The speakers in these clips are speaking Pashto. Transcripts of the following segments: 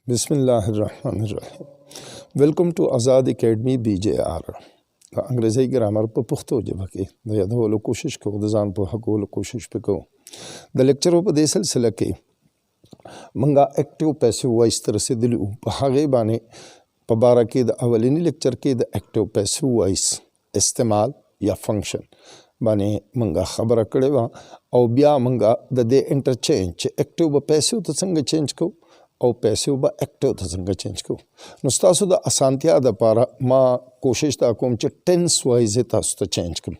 बिस्मिल्लाहिर्रहमानिर्रहीम। Welcome to Azad academy BJR। अंग्रेज़ी grammar पर पुख्तो जब के द यदोलो कोशिश को द जान पर हकोलो कोशिश पे को द लेक्चरों पर दे सिलसिला के मंगा एक्टिव पैसिव वॉइस तरह से दिलू पहागे बाने पबारा के द अवलिनी लेक्चर के द एक्टिव पैसिव वॉइस इस्तेमाल या फंक्शन बाने मंगा खबर करे वा और बिया मंगा the they interchange active passive तो संग चेंज को और पैसिव बा एक्टिव तो संग चेंज को नुस्तासु द आसानतिया द पारा मा कोशिश दा कोम च टेंस वाइज तासु तो चेंज कम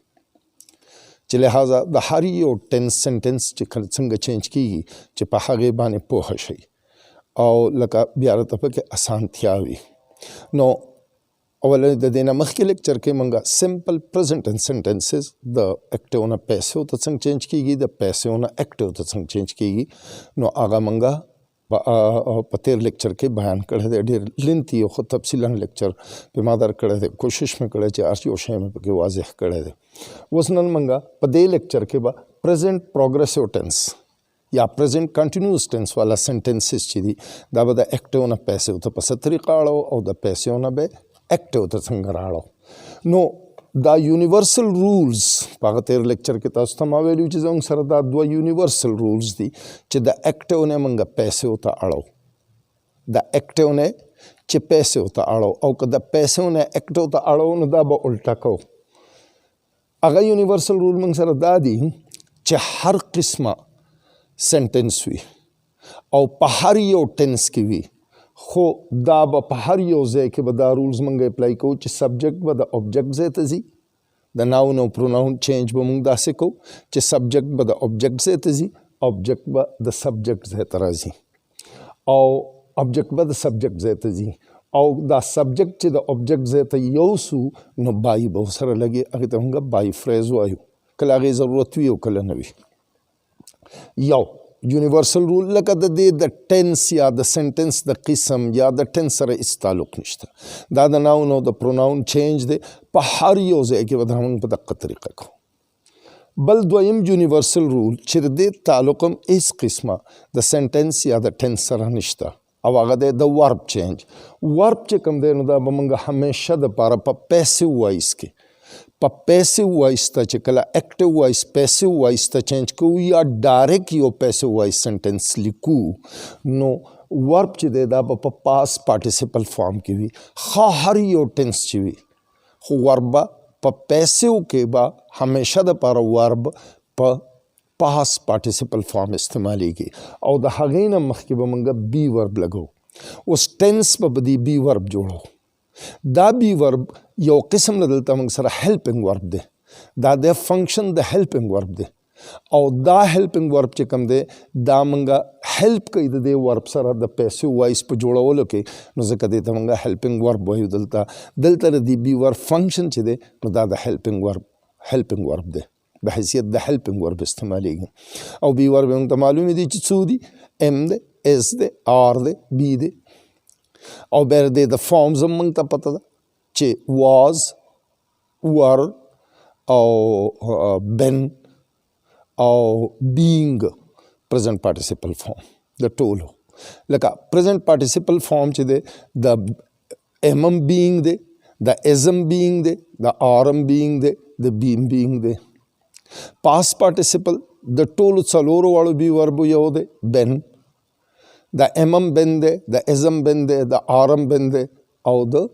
च लिहाजा द हरी और टेंस सेंटेंस च संग चेंज की च पहागे बाने पोह शई और लका बियार तप के आसानतिया वी नो अवल द देना मखके लेक्चर के मंगा simple present and sentences the active ना पैसिव तो संग चेंज कीगी द पैसिव ना एक्टिव तो संग चेंज कीगी नो आगा मंगा पतेर लेक्चर के बयान करे दे ढेर लिंती खुद तफसीलन लेक्चर पे मादर करे दे कोशिश में करे चे आर्ची ओशे में के वाज़ेह करे दे वसनन मंगा पदे लेक्चर के बा प्रेजेंट प्रोग्रेसिव टेंस या प्रेजेंट कंटिन्यूस टेंस वाला सेंटेंसेस ची दी दा बदा एक्टिव ना पैसिव तो पस तरीका आड़ो और दा पैसिव ना बे एक्टिव तो संगराड़ो नो दा यूनिवर्सल रूल्स पागतेर लेक्चर के तास तमावेलू चीज़ों सर दा दो यूनिवर्सल रूल्स दी चे दा एक्टिव ने मंगा पैसे होता आड़ो दा एक्टिव ने चे पैसे होता आड़ो और कदा पैसे ने एक्टिव होता आड़ो न दा बा उल्टा को अगर यूनिवर्सल रूल मंग सर दा दी चे हर किस्म सेंटेंस हुई और पहाड़ी और टेंस की हुई खो दा बा पहाड़ी ओज़े के बदा रूल्स मंगे अप्लाई को च सब्जेक्ट बदा ऑब्जेक्ट से तजी द नाउन और प्रोनाउन चेंज बमंग दा से को च सब्जेक्ट बदा ऑब्जेक्ट से तजी ऑब्जेक्ट बा द सब्जेक्ट से तराजी और ऑब्जेक्ट बा द सब्जेक्ट से तजी और द सब्जेक्ट च द ऑब्जेक्ट से त योसु नो बाई बहुत सारा लगे अगे तो होंगे बाई फ्रेज वायु कल आगे ज़रूरत हुई कल नवी यो यूनिवर्सल रूल लगा दे द टेंस या द सेंटेंस द किस्म या द टेंस सर इस ताल्लुक निश्ता दा द नाउन और द प्रोनाउन चेंज दे पहाड़ी ओज़े के बाद हम पता तरीक़ा को बल द्वयम यूनिवर्सल रूल चिरदे ताल्लुकम इस किस्म द सेंटेंस या द टेंस सर निश्ता अब आगे दे द वर्ब चेंज वर्ब चे कम दे नुदा बमंगा हमेशा द पारा प पैसिव वॉइस के पैसिव वॉइस ता चकला एक्टिव वॉइस पैसिव वॉइस ता चेंज को या डायरेक्ट यो पैसिव वॉइस सेंटेंस लिखू नो वर्ब च दे दा प पास पार्टिसिपल फॉर्म की भी हर यो टेंस ची भी वर्ब प पैसिव के बा हमेशा द पारा वर्ब प पास पार्टिसिपल फॉर्म इस्तेमाली की और द हगेना मख के बमंगा बी वर्ब लगो उस टेंस प बदी बी वर्ब जोड़ो दा बी वर्ब यो किस्म लदलता मंग सरा हेल्पिंग वर्ब दे दा दे फंक्शन द हेल्पिंग वर्ब दे और दा हेल्पिंग वर्ब चे कम दे दा मंगा हेल्प कई दे वर्ब सरा द पैसिव वॉइस पे जोड़ा वो लोके नुज़े कदे ता मंगा हेल्पिंग वर्ब वही दलता दी बी वर्ब फंक्शन चे दे नु दा हेल्पिंग वर्ब दे बहैसियत द हेल्पिंग वर्ब इस्तेमाली गई और बी वर्ब मंग मालूम दी चू दी एम दे एस दे आर दे बी दे और बेर दे द फॉर्म्स मंग ता पता दा चे was were और been और being present participle form the tool लका present participle form चे दे the am being they the ism being they the are being they the being they past participle the tool saloro वालो भी verb यो दे been the am been they the ism been they the are been दे और the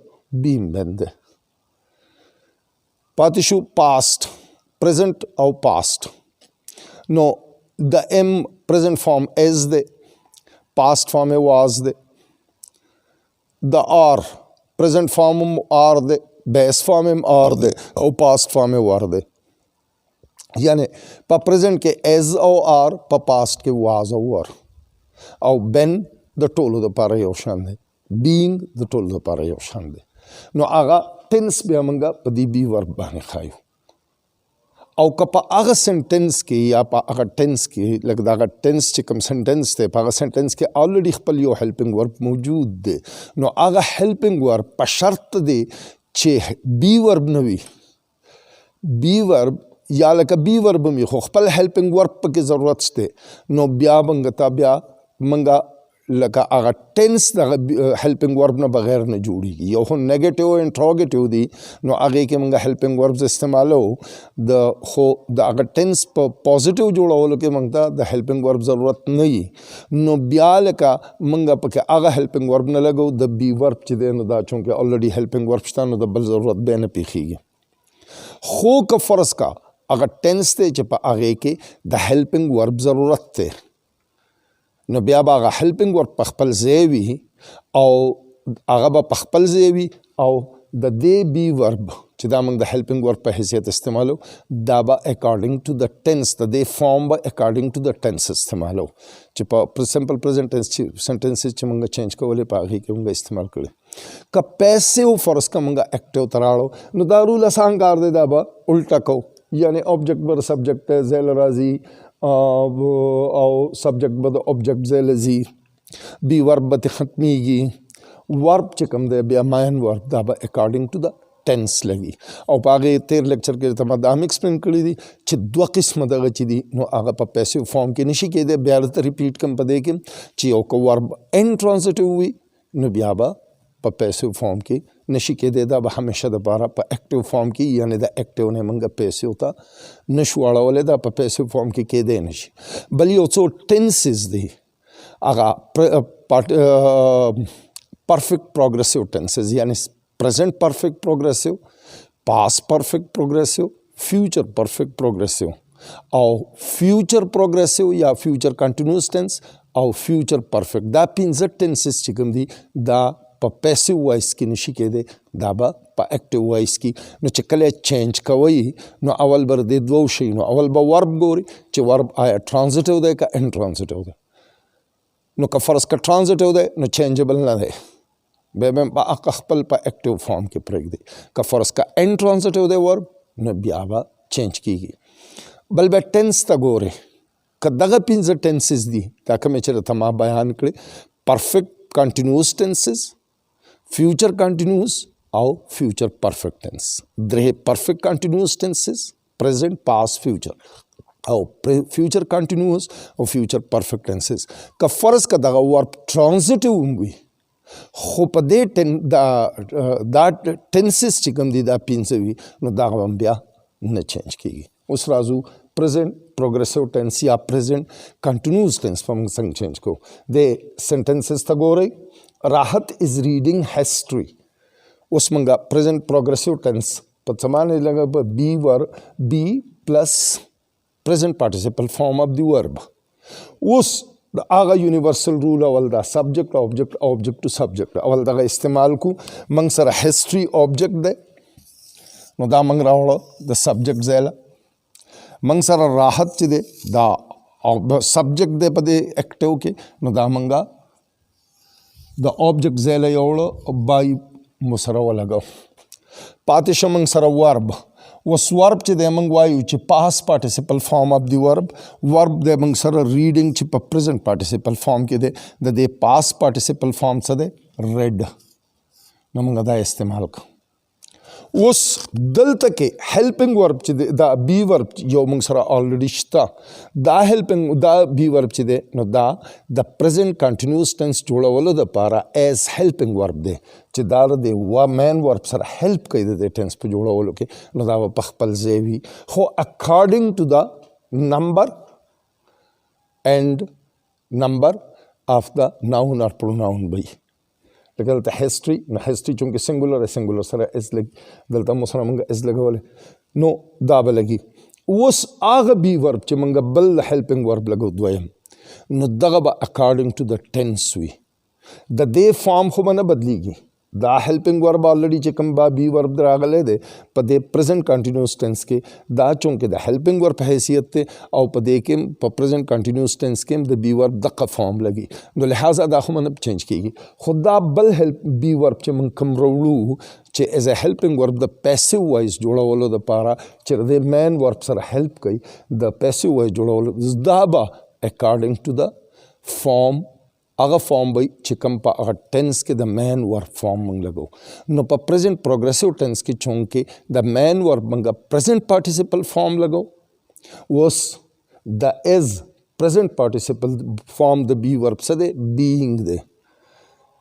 being been दे पातिशु past present और past no the am present form is they past form में was दे the are present form में are दे base form में are दे और past form में were दे यानी पा present के as और are पा past के was और were और been the टोलो द पारा योशान दे being the टोलो द पारा योशान दे नो आगा टेंस भी हमंगा पदी बी वर्ब बाने खायो और कपा आगा सेंटेंस के या पा आगा टेंस के लगदा आगा टेंस चिकम सेंटेंस थे पागा सेंटेंस के ऑलरेडी खपल यो हेल्पिंग वर्ब मौजूद दे नो आगा हेल्पिंग वर्ब पर शर्त दे चे बी वर्ब नवी बी वर्ब या लका बी वर्ब में खपल हेल्पिंग वर्ब के ज़रूरत दे नो ब्या बंगता ब्या मंगा لکه هغه ټینس د هیلپینګ ورب نه بغیر نه جوړیږي. یو خو نیګیټیو انټروګیټیو دی نو هغې کې موږ هیلپینګ وربز استعمالو خو د هغه ټینس په پازیټیو جوړولو کې موږ ته د هیلپینګ ورب ضرورت نه وي. نو بیا لکه موږ پکې هغه هیلپینګ ورب نه لګو د بی ورب چې دی نو دا چونکې الریډي هیلپینګ ورب شته نو د بل ضرورت بیا نه پیښیږي. خو که فرض کا هغه ټینس دی چې په هغې کې د هیلپینګ ورب ضرورت دی نو بیا به هغه هیلپینګ ورب په خپل ځای وي او هغه به په خپل ځای وي او د دې بی ورب چې دا موږ د هیلپینګ ورب په حیثیت استعمالو دا به اکارډنګ ټو د ټینس د دې فارم به اکارډنګ ټو د ټینس استعمالو چې په سمپل پریزنټ ټینس سنټنسز چې موږ چینج کولې په هغې کې موږ استعمال کړي. که پیسیو فرض که موږ اکټیو ته راړو نو دا رول اسان کار دی دا به الټه کو یعنی آبجیکټ به د سبجیکټ ځای له راځي او سبجیکټ به د آبجیکټ ځای له ځي. بی ورب به ختمیږي. ورب چې کوم دی بیا ماین ورب دا به اکارډنګ ټو د ټینس لګي او په هغې تیر لیکچر کې ته ما دا هم ایکسپلین کړي دي چې دوه قسمه دغه چې دي نو هغه په پیسیو فارم کې نشي کېدی. بیا درته ریپیټ کوم په دې کې چې یو که ورب انټرانزټیو وي نو بیا به په پیسیو فارم کې نشي کېدی. دا به همیشه دپاره په اکټیو فارم کې یعنې د اکټیو نه موږ پیسیو ته نشو اړولی دا په پیسیو فارم کې کېدی نشي. بل یو څو ټینسز دي هغه پرفیکټ پروګریسیو ټینسز یعنی present perfect progressive, past perfect progressive, future perfect progressive او future progressive یا future continuous tense او future perfect. دا پنځه ټینسز چې کوم دي دا په پیسیو وایس کې نشي کېدی دا به په اکټیو وایس کې. نو چې کله چینج کوئ نو اول به د دوو شي نو اول به ورب ګوري چې ورب آیا ټرانزټیو دی که انټرانزټیو دی. نو که فرض که ټرانزټیو دی نو چینجبل نه دی بیا به خپل په اکټیو فارم کې پرېږدي. که فرض که انټرانزټیو دی ورب نو بیا به چینج کېږي. بل بیا ټینس ته ګورې که دغه پنځه ټینسز دي دا کومې چې درته ما بیان کړې پرفیکټ کنټینیوس ټینسز فیوچر کنټینیوس او فیوچر پرفیکټ ټینس. درې پرفیکټ کنټینیوس ټینسز پریزنټ پاست فیوچر او فیوچر کنټینیوس او فیوچر پرفیکټ ټینسز. که فرض که دغه ورب ټرانزټیو هم وي خو په دې دا ټینسز چې کوم دي دا پنځه وي نو دا هم بیا نه چینج کېږي. اوس راځو پریزنټ پروګریسیو ټینس یا پریزنټ کنټینیوس ټینس په موږ څنګه چینج کوو. د سنټنسز ته ګورئ راحت از ریډینګ هسټري. اوس موږ پریزنټ پروګریسیو ټینس په څه معنی لګه په بی پلس پریزنټ پارټیسپل فارم اف دی ورب. اوس د هغه یونیورسل رول اول دا سبجیکټ آبجیکټ ټو سبجیکټ اول دغه استعمال کو. موږ سره هسټري آبجیکټ دی نو دا موږ راوړو د سبجیکټ ځای له. موږ سره راحت چې دی دا سبجیکټ دی په دې اکټیو کې نو دا موږ د آبجیکټ ځای له یوړو بای مو سره ولګو. پاتې شو موږ سره ورب. اوس ورب چې دی موږ وایو چې پاس پارټیسپل فارم اف دی ورب دی موږ سره ریډینګ چې په پریزنټ پارټیسپل فارم کې دی د دې پاس پارټیسپل فارم څه دی ریډ نو موږ دا استعمال کوو. اوس دلته کې هیلپینګ ورب چې دی دا بی ورب یو موږ سره الریډي شته دا بی ورب چې دی نو دا د پریزنټ کنټینیوس ټینس جوړولو دپاره ایز هیلپینګ ورب دی چې دا د مین ورب سره هیلپ کوي د دې ټینس په جوړولو کې نو دا به په خپل ځای وي خو اکارډنګ ټو د نمبر اینډ نمبر آف د ناون اور پروناون به لکه دلته هسټري نو هسټري چونکې سنګولر سره اس لګي دلته مو سره موږ اس لګولی نو دا به لګي. اوس هغه بی ورب چې موږ بل هیلپینګ ورب لګو دویم نو دغه به اکارډنګ ټو د ټینس وي د دې فارم خو به نه بدلیږي. دا هیلپینګ ورب الریډي چې کوم با بی ورب راغلی دی په دې پریزنټ کنټینیوس ټینس کې دا چونکې د هیلپینګ ورب په حیثیت دی او په دې کې په پریزنټ کنټینیوس ټینس کې د بی ورب دغه فارم لګي نو لہٰذا دا خو نه چینج کېږي. خو دا بل بی ورب چې موږ کوم راوړو چې ایز ا هیلپینګ ورب د پیسیو وایز جوړولو دپاره چې د مین ورب سره هیلپ کوي د پیسیو وایز جوړولو دا به اکارډنګ ټو د فارم هغه فارم به چې کوم په هغه ټینس کې د مین ورب فارم موږ لګو. نو په پریزنټ پروګریسیو ټینس کې چونکې د مین ورب موږ پریزنټ پارټیسپل فارم لګو اوس د از present participle form د بی ورب څه دی being دی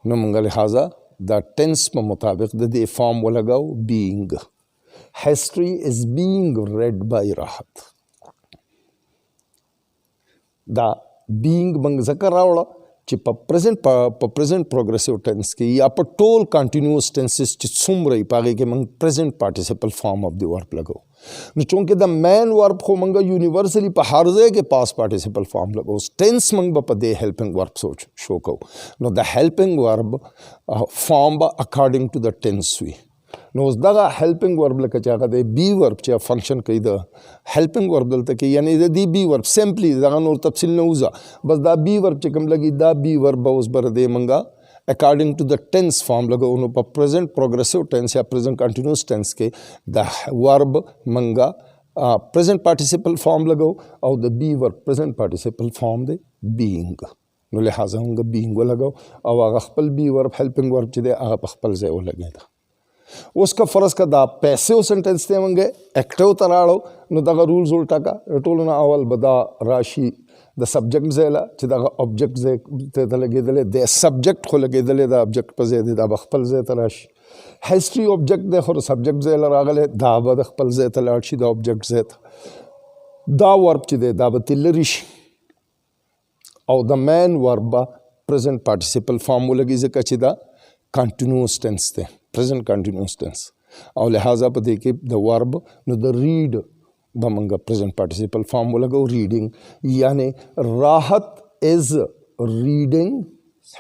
نو موږ لحاظه دا ټینس په مطابق د دې فارم ولګاو being. History is being read by راحت. دا being موږ ذکر راوړه چې په present progressive tense کې یا په ټول continuous tenses چې څومره یې په هغې کې موږ present participle form of the verb لګو. نو چونکې د main verb خو موږ یونیورسلی په هر ځای کې past participle form لګو. tense موږ به په دې helping verb شو کوو. نو د helping verb form به according to the tense وي. نو اوس دغه helping verb لکه چې هغه د بی ورب چې فنکشن کوي د helping verb دلته کې یعنی د دې بی ورب سمپلی دغه نور تفصیل نه وځه بس دا بی ورب چې کوم لګي دا بی ورب به اوس بر دې منګه according to the tense form لګو نو په present progressive tense یا present continuous tense کې د verb منګه present participle form لګو او د بی ورب present participle form دی being. نو لہذا موږ being ولګو او هغه خپل بی ورب helping verb چې دی هغه په خپل ځای ولګېده. اوس که فرض که دا پیسیو سنټنس دی موږ ایکټیو ته راړو نو دغه رولز الټا کا ټولو نه اول به دا راشي د سبجیکټ ځای له چې دغه اوبجیکټ ځای ته لګېدلی د سبجیکټ خو لګېدلی د اوبجیکټ په ځای دی دا به خپل ځای ته راشي. هسټري اوبجیکټ دی خو د سبجیکټ ځای له راغلی دا به د خپل ځای ته لاړ شي د اوبجیکټ ځای ته. دا ورب چې دی دا به ترې لرې شي او د مین ورب به پرزنټ پارټیسپل فارم ولګي ځکه چې دا کنټینیوس ټینس دی present continuous tense او لہذا په دې کې د verb نو د read به موږ present participle form ولګو reading یعنی راحت is reading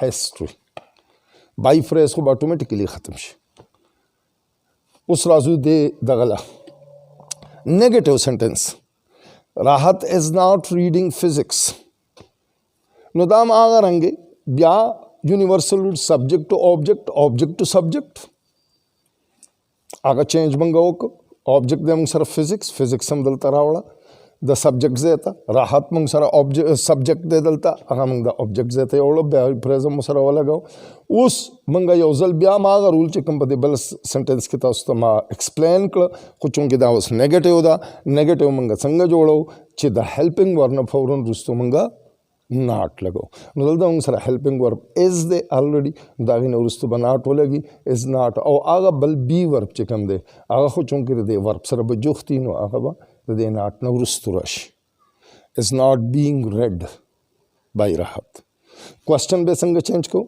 history by phrase خو به automatically ختم شي. اوس راځو دغه له negative sentence راحت is not reading physics نو دا هم هغه رنګې بیا universal subject to object object to subject هغه چینج موږ وکړو اوبجیکټ دی موږ سره فزیکس هم دلته راوړه د سبجیکټ ځای ته راحت موږ سره سبجیکټ دی دلته هغه موږ د اوبجیکټ ځای ته یوړو بیا فریز هم سره ولګو. اوس موږ یو ځل بیا هم هغه رول چې کوم په دې بل سنټنس کې تاسو ته ما ایکسپلین کړه خو چونکې دا اوس نیګیټیو ده نیګیټیو موږ څنګه جوړو چې د هیلپینګ ورب نه فوراً وروسته موږ not لګو نو دلته موږ سره helping verb is دی already د هغې نه وروسته به not ولګي is not او هغه بل بی ورب چې کوم دی هغه خو چونکې د دې ورب سره به جوخت وي نو هغه به د دې not نه وروسته راشي is not being read by راحت. کوېسچن به څنګه چینج کوو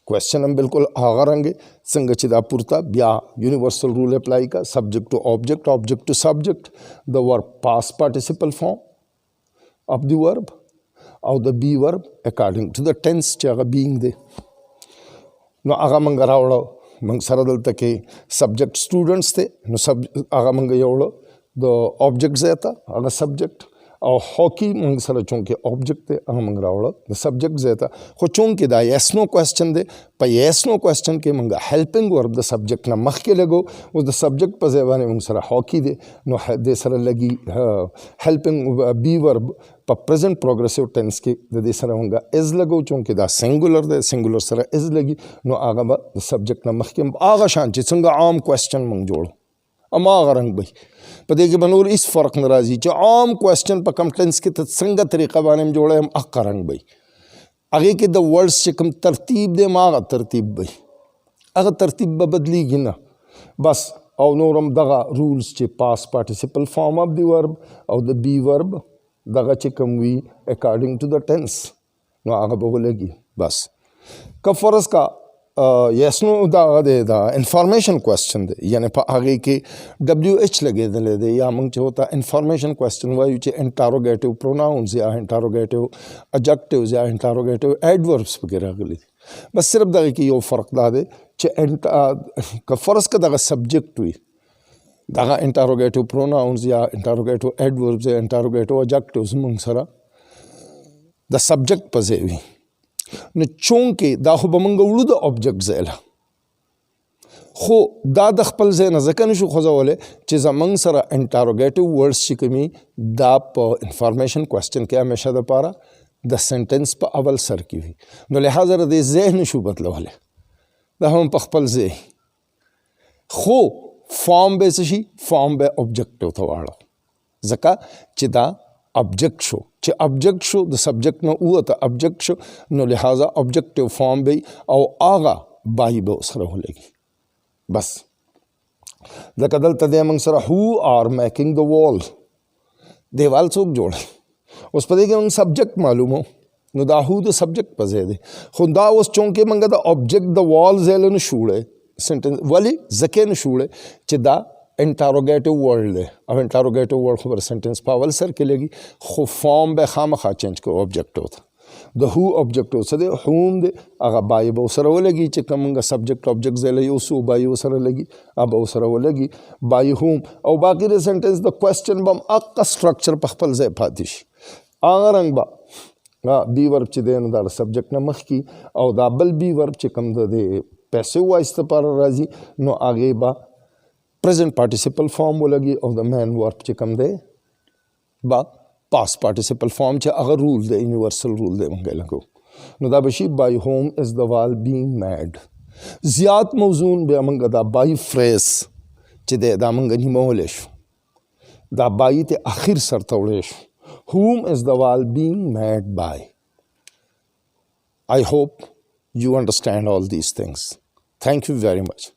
کوېسچن هم بالکل هغه رنګې څنګه چې دا پورته بیا یونیورسل رول اپلای کا subject to object object to subject the verb past participle form of the verb او د بی ورب اکارډنګ ټو د ټینس چې هغه بینګ دی نو هغه موږ راوړو موږ سره دلته کې سبجیکټ سټوډنټس دی نو هغه موږ یوړو د اوبجیکټ ځای ته هغه سبجیکټ او هاکی موږ سره چونکې اوبجیکټ دی هغه موږ راوړو د سبجیکټ ځای ته خو چونکې دا یس نو کوېسچن دی په یس نو کوېسچن کې موږ هیلپینګ ورب د سبجیکټ نه مخکې لګو اوس د سبجیکټ په ځای باندې موږ سره هاکی دی نو دې سره لګي هیلپینګ بی ورب په پرزنټ پروګریسیو ټینس کې د دې سره موږ از لګو چونکې دا سنګولر دی سنګولر سره از لګي نو هغه به د سبجیکټ نه مخکې هغه شان چې څنګه عام کوېسچن موږ جوړو هماغه رنګ به په دې کې به نور هېڅ فرق نه راځي چې عام کوېسچن په کم ټینس کې ته څنګه طریقه باندې هم جوړی هم هغه رنګ به هغې کې د ورډس چې کوم ترتیب دی هماغه ترتیب به هغه ترتیب به بدلیږي نه بس او نور هم دغه رولز چې پاس پارټیسپل فارم اف دی ورب او د بی ورب دغه چې کوم وي اکارډنګ ټو د ټینس نو هغه به ولګي بس که فرض کا یس نو دا انفارمیشن کوېسچن دی یعنی په هغې کې ډبلیو ایچ لګېدلی دی یا موږ چې ورته انفارمیشن کوېسچن وایو چې انټاروګیټیو پروناونز یا انټاروګیټیو اجکټیوز یا انټاروګیټیو ایډوربس پکې راغلي دي بس صرف دغه کې یو فرق دا دی چې که فرض که دغه سبجیکټ وي دغه انټاروګیټیو پروناونز یا انټاروګیټیو ایډوربس یا انټاروګیټیو اجکټیوز موږ سره د سبجیکټ په ځای وي نو چونکې دا خو به موږ وړو د اوبجیکټ ځای له خو دا د خپل ځای نه ځکه نشو خوځولی چې زموږ سره انټاروګیټیو ورډس چې کومي دا په انفارمیشن کوېسچن کې همیشه دپاره د سنټنس په اول سر کې وي نو لحاظه د دې ځای نشو بدلولی دا هم په خپل ځای خو فارم به څه شي فارم به اوبجیکټیو ته واړو ځکه چې دا object شو چې object شو د subject نه وته object شو نو لہذا objective form به او هغه بای به سره ولګي بس لکه دلته د موږ سره who are making the wall دیوال څوک جوړي اوس په دې کې موږ subject معلومو نو دا who د subject په ځای دی خو دا اوس چونکې موږ د object د wall ځای له نه شوړی sentence ولې ځکه نه شوړی چې دا انټاروګیټیو ورډ دی او انټاروګیټیو ورډ خو پر سنټنس په اول سر کې لګي خو فارم به خامخا چینج کوو objective ته د هو objective څه دی هوم دی هغه بای به سره ولګي چې کومه سبجیکټ object ځای له یو سو بای سره لګي اب سره ولګي بای هوم او باقي د سنټنس د کوېسچن بم اق سټرکچر په خپل ځای پاتې شي هغه رنګ به بی ورب چې دی نو دا سبجیکټ نه مخکي او دا بل بی ورب چې کوم د پیسو وایس لپاره راځي نو هغې به present participle form ولګي او د main verb چې کوم دی با past participle form چې هغه rule دی universal rule دی موږ لګو نو دا بشي by whom is the wall being made زیات موزون بیا موږ دا by phrase چې دی دا موږ نیمولی شو دا by ته اخر سرته وړی شو whom is the wall being made by I hope you understand all these things. Thank you very much.